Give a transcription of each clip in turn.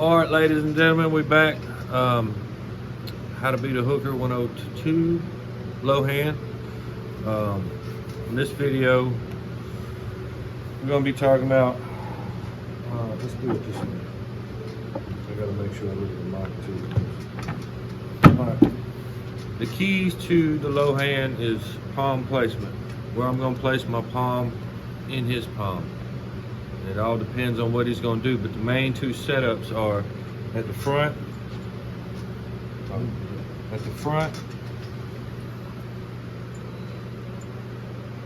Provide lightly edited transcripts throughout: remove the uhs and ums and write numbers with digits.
All right, ladies and gentlemen, we're back. How to beat a hooker 102 low hand. In this video, we're going to be talking about. Let's do it this way. I got to make sure I look at the mic too. All right. The keys to the low hand is palm placement, where I'm going to place my palm in his palm. It all depends on what he's going to do, but the main two setups are at the front,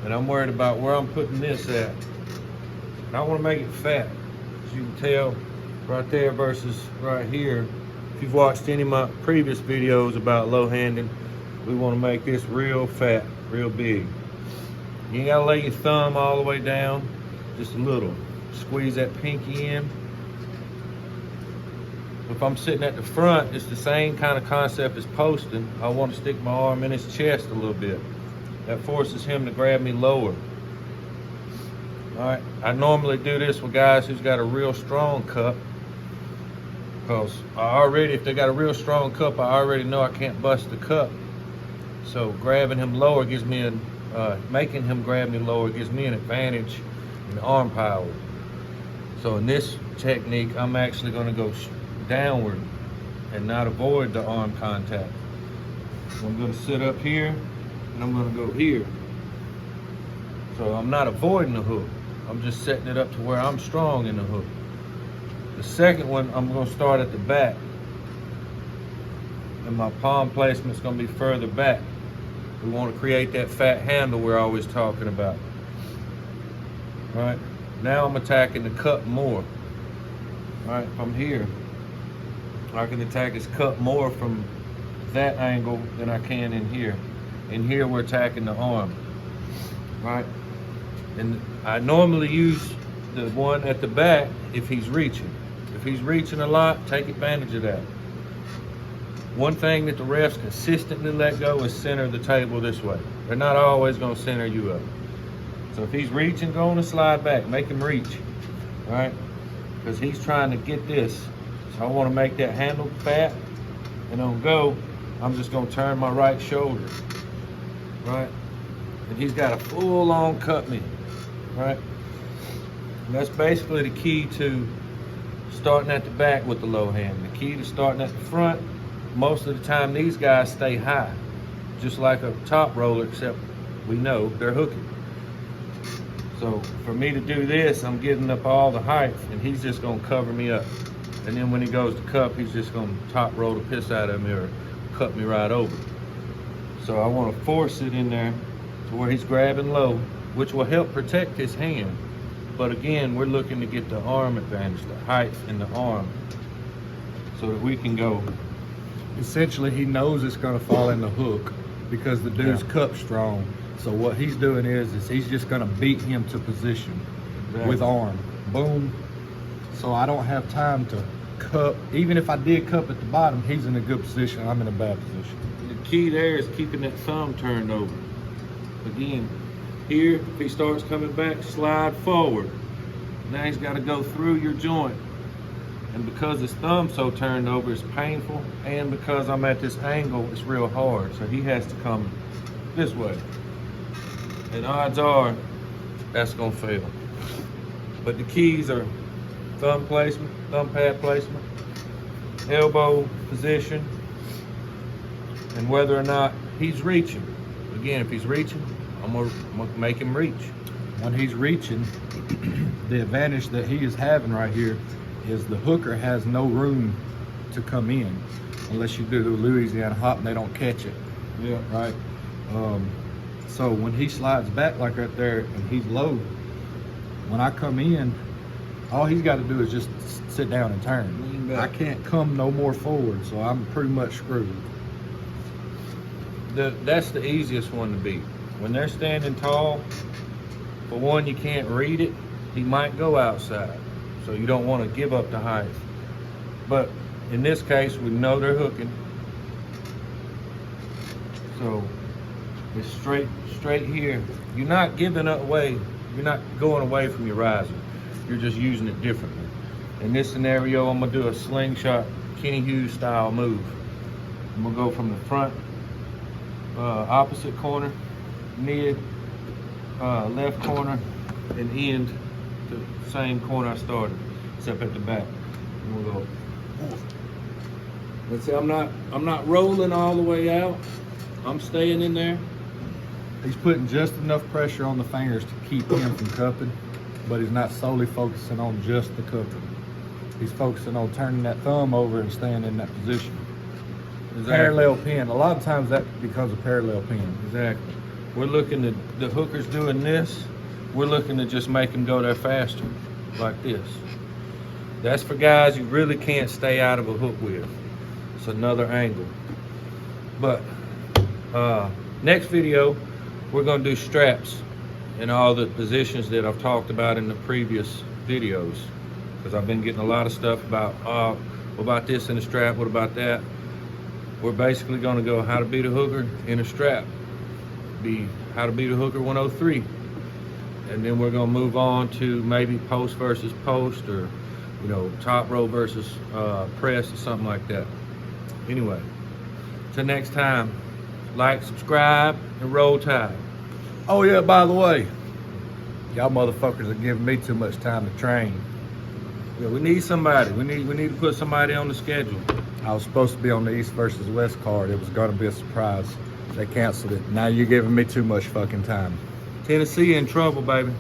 and I'm worried about where I'm putting this at. And I want to make it fat, as you can tell right there versus right here. If you've watched any of my previous videos about low handing, we want to make this real fat, real big. You ain't got to lay your thumb all the way down, just a little. Squeeze that pinky in. If I'm sitting at the front, it's the same kind of concept as posting. I want to stick my arm in his chest a little bit. That forces him to grab me lower. All right, I normally do this with guys who's got a real strong cup, because if they got a real strong cup, I already know I can't bust the cup. So grabbing him lower gives me making him grab me lower gives me an advantage in arm power. So in this technique, I'm actually going to go downward and not avoid the arm contact. So I'm going to sit up here and I'm going to go here. So I'm not avoiding the hook. I'm just setting it up to where I'm strong in the hook. The second one, I'm going to start at the back. And my palm placement's going to be further back. We want to create that fat handle we're always talking about. All right. Now I'm attacking the cup more. All right, from here, I can attack his cup more from that angle than I can in here. In here, we're attacking the arm. All right, and I normally use the one at the back if he's reaching. If he's reaching a lot, take advantage of that. One thing that the refs consistently let go is center the table this way. They're not always going to center you up. So if he's reaching, go on and slide back. Make him reach, all right? Because he's trying to get this. So I want to make that handle fat. And on go, I'm just going to turn my right shoulder, right? And he's got a full-on cut me, right? And that's basically the key to starting at the back with the low hand. The key to starting at the front, most of the time these guys stay high, just like a top roller, except we know they're hooking. So for me to do this, I'm giving up all the height, and he's just gonna cover me up. And then when he goes to cup, he's just gonna top roll the piss out of me or cut me right over. So I wanna force it in there to where he's grabbing low, which will help protect his hand. But again, we're looking to get the arm advantage, the height in the arm, so that we can go. Essentially, he knows it's gonna fall in the hook because the dude's cup strong. So what he's doing is he's just gonna beat him to position with arm. Boom. So I don't have time to cup. Even if I did cup at the bottom, he's in a good position, I'm in a bad position. The key there is keeping that thumb turned over. Again, here, if he starts coming back, slide forward. Now he's gotta go through your joint. And because his thumb's so turned over, it's painful. And because I'm at this angle, it's real hard. So he has to come this way. And odds are, that's gonna fail. But the keys are thumb placement, thumb pad placement, elbow position, and whether or not he's reaching. Again, if he's reaching, I'm gonna make him reach. When he's reaching, the advantage that he is having right here is the hooker has no room to come in unless you do the Louisiana hop and they don't catch it. Yeah. Right? So when he slides back like right there and he's low, when I come in, all he's got to do is just sit down and turn. I can't come no more forward, so I'm pretty much screwed. That's the easiest one to beat. When they're standing tall, for one, you can't read it. He might go outside, so you don't want to give up the height. But in this case, we know they're hooking. So it's straight here. You're not giving up away. You're not going away from your riser. You're just using it differently. In this scenario, I'm gonna do a slingshot Kenny Hughes style move. I'm gonna go from the front, opposite corner, mid, left corner, and end to the same corner I started, except at the back. And we'll go. Let's see, I'm not rolling all the way out. I'm staying in there. He's putting just enough pressure on the fingers to keep him from cupping, but he's not solely focusing on just the cupping. He's focusing on turning that thumb over and staying in that position. Exactly. Parallel pin. A lot of times that becomes a parallel pin. Exactly. We're looking to, the hooker's doing this, we're looking to just make him go there faster, like this. That's for guys you really can't stay out of a hook with. It's another angle. But next video, we're gonna do straps in all the positions that I've talked about in the previous videos. Because I've been getting a lot of stuff about, what about this in a strap, what about that? We're basically gonna go how to beat a hooker in a strap. Be how to beat a hooker 103. And then we're gonna move on to maybe post versus post, or top row versus press, or something like that. Anyway, till next time, like, subscribe, and roll tide. Oh yeah, by the way, y'all motherfuckers are giving me too much time to train. Yeah, we need somebody. We need to put somebody on the schedule. I was supposed to be on the East versus West card. It was gonna be a surprise. They canceled it. Now you're giving me too much fucking time. Tennessee in trouble, baby.